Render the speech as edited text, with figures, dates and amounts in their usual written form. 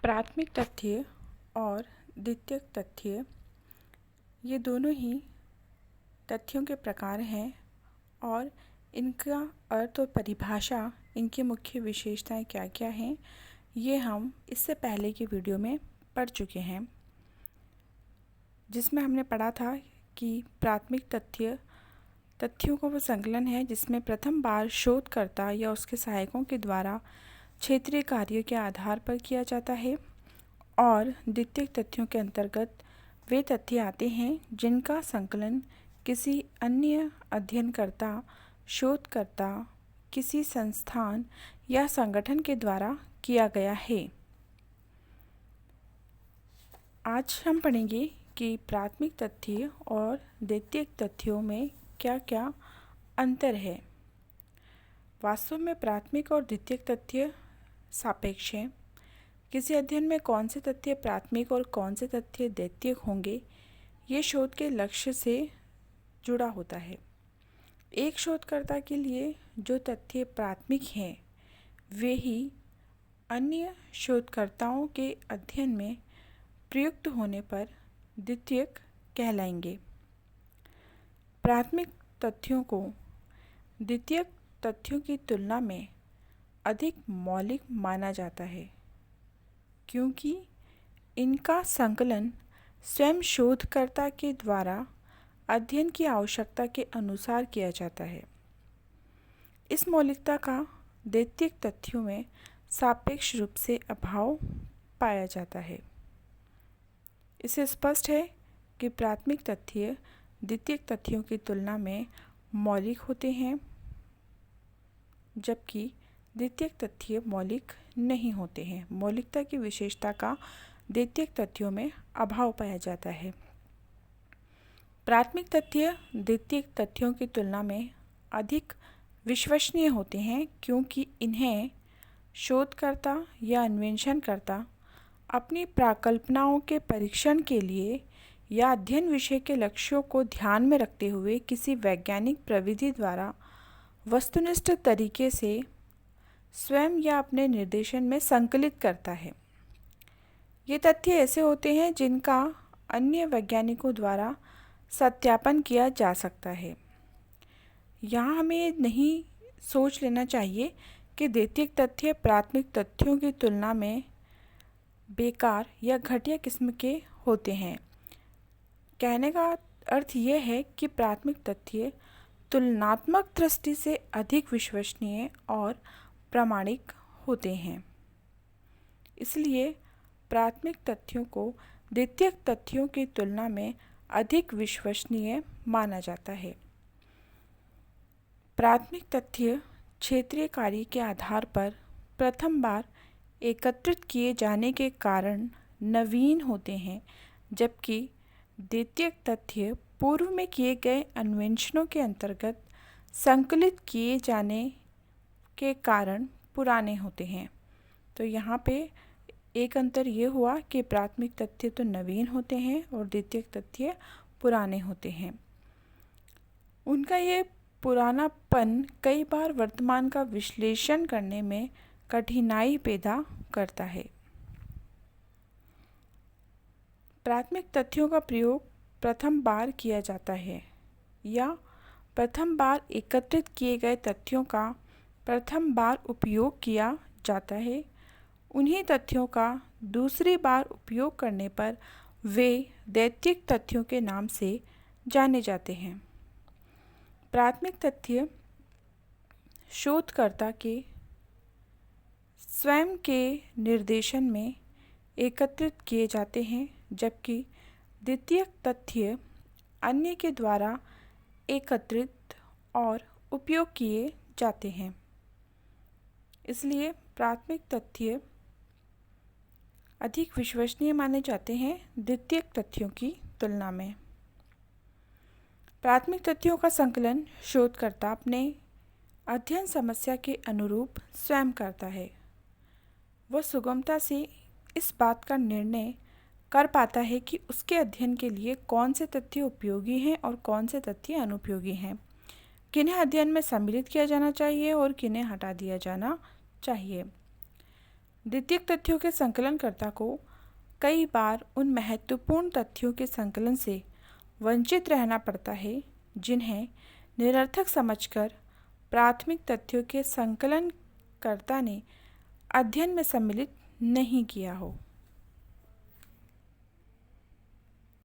प्राथमिक तथ्य और द्वितीयक तथ्य ये दोनों ही तथ्यों के प्रकार हैं और इनका अर्थ और परिभाषा, इनकी मुख्य विशेषताएं क्या क्या हैं, ये हम इससे पहले की वीडियो में पढ़ चुके हैं, जिसमें हमने पढ़ा था कि प्राथमिक तथ्यों का वो संकलन है जिसमें प्रथम बार शोधकर्ता या उसके सहायकों के द्वारा क्षेत्रीय कार्यों के आधार पर किया जाता है। और द्वितीयक तथ्यों के अंतर्गत वे तथ्य आते हैं जिनका संकलन किसी अन्य अध्ययनकर्ता, शोधकर्ता, किसी संस्थान या संगठन के द्वारा किया गया है। आज हम पढ़ेंगे कि प्राथमिक तथ्य और द्वितीयक तथ्यों में क्या क्या अंतर है। वास्तव में प्राथमिक और द्वितीयक तथ्य सापेक्ष हैं। किसी अध्ययन में कौन से तथ्य प्राथमिक और कौन से तथ्य द्वितीयक होंगे, ये शोध के लक्ष्य से जुड़ा होता है। एक शोधकर्ता के लिए जो तथ्य प्राथमिक हैं, वे ही अन्य शोधकर्ताओं के अध्ययन में प्रयुक्त होने पर द्वितीयक कहलाएंगे। प्राथमिक तथ्यों को द्वितीयक तथ्यों की तुलना में अधिक मौलिक माना जाता है, क्योंकि इनका संकलन स्वयं शोधकर्ता के द्वारा अध्ययन की आवश्यकता के अनुसार किया जाता है। इस मौलिकता का द्वितीयक तथ्यों में सापेक्ष रूप से अभाव पाया जाता है। इससे स्पष्ट है कि प्राथमिक तथ्य द्वितीयक तथ्यों की तुलना में मौलिक होते हैं, जबकि द्वितीयक तथ्य मौलिक नहीं होते हैं। मौलिकता की विशेषता का द्वितीयक तथ्यों में अभाव पाया जाता है। प्राथमिक तथ्य द्वितीयक तथ्यों की तुलना में अधिक विश्वसनीय होते हैं, क्योंकि इन्हें शोधकर्ता या अन्वेषणकर्ता अपनी प्राकल्पनाओं के परीक्षण के लिए या अध्ययन विषय के लक्ष्यों को ध्यान में रखते हुए किसी वैज्ञानिक प्रविधि द्वारा वस्तुनिष्ठ तरीके से स्वयं या अपने निर्देशन में संकलित करता है। ये तथ्य ऐसे होते हैं जिनका अन्य वैज्ञानिकों द्वारा सत्यापन किया जा सकता है। यहाँ हमें ये नहीं सोच लेना चाहिए कि द्वितीयक तथ्य प्राथमिक तथ्यों की तुलना में बेकार या घटिया किस्म के होते हैं। कहने का अर्थ यह है कि प्राथमिक तथ्य तुलनात्मक दृष्टि से अधिक विश्वसनीय और प्रामाणिक होते हैं। इसलिए प्राथमिक तथ्यों को द्वितीयक तथ्यों की तुलना में अधिक विश्वसनीय माना जाता है। प्राथमिक तथ्य क्षेत्रीय कार्य के आधार पर प्रथम बार एकत्रित किए जाने के कारण नवीन होते हैं, जबकि द्वितीयक तथ्य पूर्व में किए गए अन्वेषणों के अंतर्गत संकलित किए जाने के कारण पुराने होते हैं। तो यहाँ पे एक अंतर ये हुआ कि प्राथमिक तथ्य तो नवीन होते हैं और द्वितीयक तथ्य पुराने होते हैं। उनका ये पुरानापन कई बार वर्तमान का विश्लेषण करने में कठिनाई पैदा करता है। प्राथमिक तथ्यों का प्रयोग प्रथम बार किया जाता है या प्रथम बार एकत्रित किए गए तथ्यों का प्रथम बार उपयोग किया जाता है। उन्हीं तथ्यों का दूसरी बार उपयोग करने पर वे द्वितीयक तथ्यों के नाम से जाने जाते हैं। प्राथमिक तथ्य शोधकर्ता के स्वयं के निर्देशन में एकत्रित किए जाते हैं, जबकि द्वितीयक तथ्य अन्य के द्वारा एकत्रित और उपयोग किए जाते हैं। इसलिए प्राथमिक तथ्य अधिक विश्वसनीय माने जाते हैं द्वितीयक तथ्यों की तुलना में। प्राथमिक तथ्यों का संकलन शोधकर्ता अपने अध्ययन समस्या के अनुरूप स्वयं करता है। वह सुगमता से इस बात का निर्णय कर पाता है कि उसके अध्ययन के लिए कौन से तथ्य उपयोगी हैं और कौन से तथ्य अनुपयोगी हैं, किन्हें अध्ययन में सम्मिलित किया जाना चाहिए और किन्हें हटा दिया जाना चाहिए। द्वितीयक तथ्यों के संकलनकर्ता को कई बार उन महत्वपूर्ण तथ्यों के संकलन से वंचित रहना पड़ता है जिन्हें निरर्थक समझकर प्राथमिक तथ्यों के संकलनकर्ता ने अध्ययन में सम्मिलित नहीं किया हो।